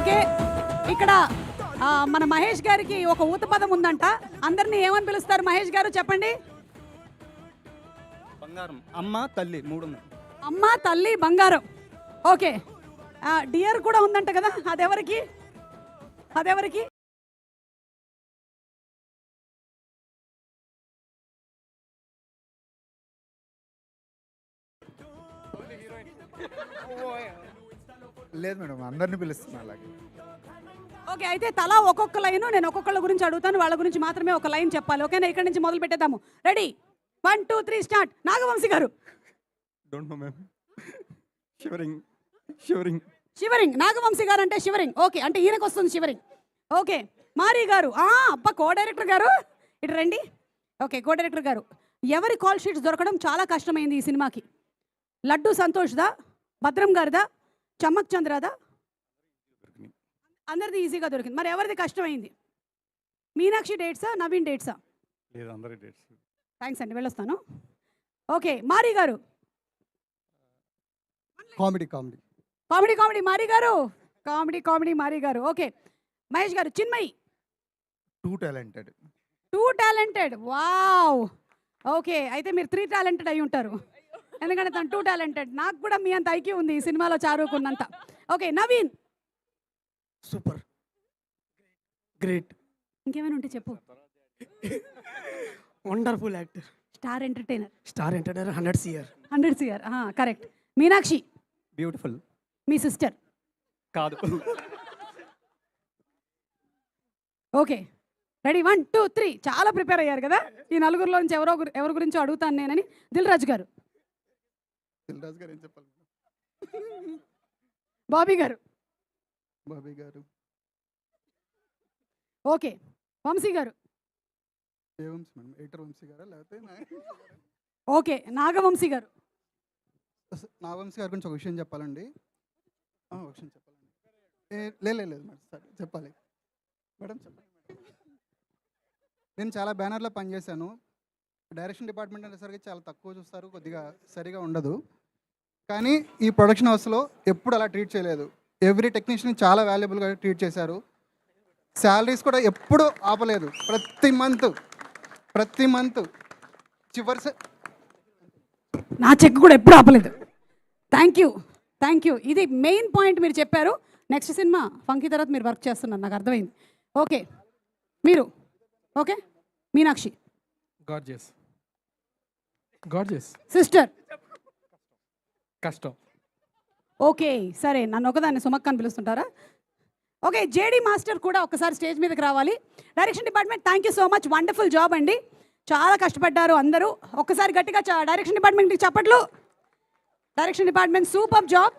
Okay, ఇక్కడ మన మహేష్ గారికి ఒక ఊత పదం ఉందంట. అందరినీ ఏమని పిలుస్తారు మహేష్ గారు చెప్పండి? బంగారం, అమ్మ, తల్లి, మూడు ఉన్నాయి. అమ్మ, తల్లి, బంగారం. ఓకే, డియర్ కూడా ఉందంట కదా, అదెవరికి? అదెవరికి? లేదు మేడం, అందరినీ పిలుస్తున్నా అలాగే. ఓకే, అయితే తలా ఒక్కొక్క లైన్, నేను ఒక్కొక్కళ్ళ గురించి అడుగుతాను, వాళ్ళ గురించి మాత్రమే ఒక లైన్ చెప్పాలి. ఓకేనా? ఇక్కడ నుంచి మొదలు పెట్టేద్దాము. Ready, 1 2 3 start. Nagavamsi garu. Don't know ma'am. Shivering shivering shivering. Nagavamsi garu అంటే షివరింగ్. ఓకే, అంటే ఈయనకు వస్తుంది షివరింగ్. ఓకే, మారీ గారు. అబ్బా, కో డైరెక్టర్ గారు ఇటు రండి. ఓకే, కో డైరెక్టర్ గారు. ఎవరి కాల్ షీట్స్ దొరకడం చాలా కష్టమైంది ఈ సినిమాకి? లడ్డు సంతోష్దా, భద్రం గారిదా, చమ్మక్ చంద్రదా? అందరిది ఈజీగా దొరికింది. మరి ఎవరిది కష్టమైంది? మీనాక్షి డేట్సా, నవీన్ డేట్సా? లేదు, అందరి డేట్స్. థ్యాంక్స్ అండి, వెళ్ళొస్తాను. Okay, Mari garu. Comedy comedy comedy comedy Mari garu. Comedy comedy Mari garu. Okay, Mahesh garu. Chinmayi. Too talented. 2 talented. Wow. Okay, అయితే మీరు 3 టాలెంటెడ్ అయి ఉంటారు, ఎందుకంటే తను 2 టాలెంటెడ్. నాకు కూడా మీ అంత ఐక్యూ ఉంది ఈ సినిమాలో చారుకున్నంత. ఓకే, నవీన్. సూపర్, గ్రేట్, ఇంకేమైనా ఉంటే చెప్పు. Wonderful actor, star entertainer. Star entertainer, 100 CR. 100 CR. Correct. Meenakshi. Beautiful. మీ సిస్టర్. కాదు. Okay, ready, 1 2 3. చాలా ప్రిపేర్ అయ్యారు కదా. ఈ నలుగురిలోంచి ఎవరి గురించో అడుగుతాను నేనని. దిల్ రాజు గారు. దిల్రాజ్ గారు ఏం చెప్పాలి? బాబీ గారు. బాబీ గారు. ఓకే, వంశీ గారు. ఏ వంశీ మేడం? ఎయిటర్ వంశీ గారా లేకపోతే ఓకే, నాగవంశీ గారు. నా వంశీ గారి గురించి ఒక విషయం చెప్పాలండి. ఒక విషయం చెప్పాలండి. లేదు మేడం, సరే చెప్పాలి మేడం, చెప్పండి. నేను చాలా బ్యానర్లో పనిచేశాను. డైరెక్షన్ డిపార్ట్మెంట్ అనేసరికి చాలా తక్కువ చూస్తారు, కొద్దిగా సరిగా ఉండదు. కానీ ఈ ప్రొడక్షన్ హౌస్లో ఎప్పుడు అలా ట్రీట్ చేయలేదు. ఎవ్రీ టెక్నీషియన్ చాలా వాల్యుబుల్గా ట్రీట్ చేశారు. శాలరీస్ కూడా ఎప్పుడు ఆపలేదు. ప్రతి మంత్ చివరి నా చెక్ కూడా ఎప్పుడు ఆపలేదు. Thank you. ఇది మెయిన్ పాయింట్ మీరు చెప్పారు. నెక్స్ట్ సినిమా ఫంకీ తర్వాత మీరు వర్క్ చేస్తున్నారు, నాకు అర్థమైంది. ఓకే, మీరు. ఓకే, మీనాక్షి. Gorgeous sister. కష్టం. ఓకే, సరే, నన్ను ఒకదాన్ని సుమక్క అని పిలుస్తుంటారా? ఓకే, జేడీ మాస్టర్ కూడా ఒకసారి స్టేజ్ మీదకి రావాలి. Direction department, thank you so much, wonderful job అండి, చాలా కష్టపడ్డారు అందరూ. ఒక్కసారి గట్టిగా డైరెక్షన్ డిపార్ట్మెంట్కి చప్పట్లు. Direction department super job.